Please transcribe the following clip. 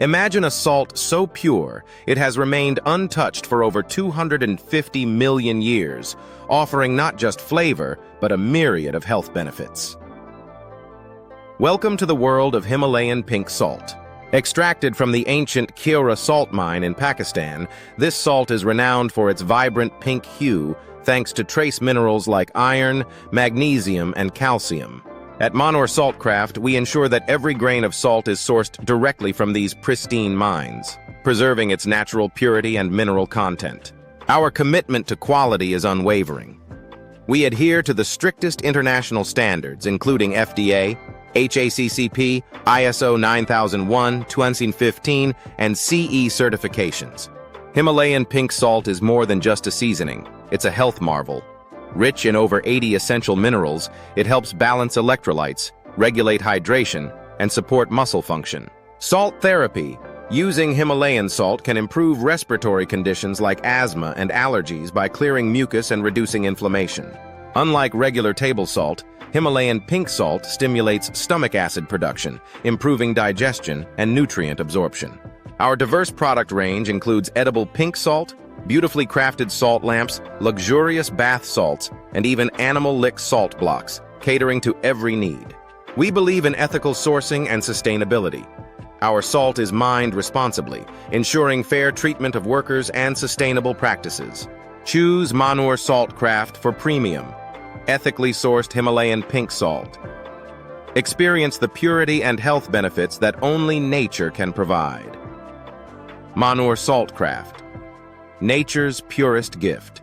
Imagine a salt so pure it has remained untouched for over 250 million years, offering not just flavor, but a myriad of health benefits. Welcome to the world of Himalayan pink salt. Extracted from the ancient Khewra Salt Mine in Pakistan, this salt is renowned for its vibrant pink hue thanks to trace minerals like iron, magnesium, and calcium. At Mahnoor Salt Craft, we ensure that every grain of salt is sourced directly from these pristine mines, preserving its natural purity and mineral content. Our commitment to quality is unwavering. We adhere to the strictest international standards, including FDA, HACCP, ISO 9001, 2015, and CE certifications. Himalayan pink salt is more than just a seasoning. It's a health marvel. Rich in over 80 essential minerals, it helps balance electrolytes, regulate hydration, and support muscle function. Salt therapy. Using Himalayan salt can improve respiratory conditions like asthma and allergies by clearing mucus and reducing inflammation. Unlike regular table salt, Himalayan pink salt stimulates stomach acid production, improving digestion and nutrient absorption. Our diverse product range includes edible pink salt, beautifully crafted salt lamps, luxurious bath salts, and even animal-lick salt blocks, catering to every need. We believe in ethical sourcing and sustainability. Our salt is mined responsibly, ensuring fair treatment of workers and sustainable practices. Choose Mahnoor Salt Craft for premium, ethically sourced Himalayan pink salt. Experience the purity and health benefits that only nature can provide. Mahnoor Salt Craft, nature's purest gift.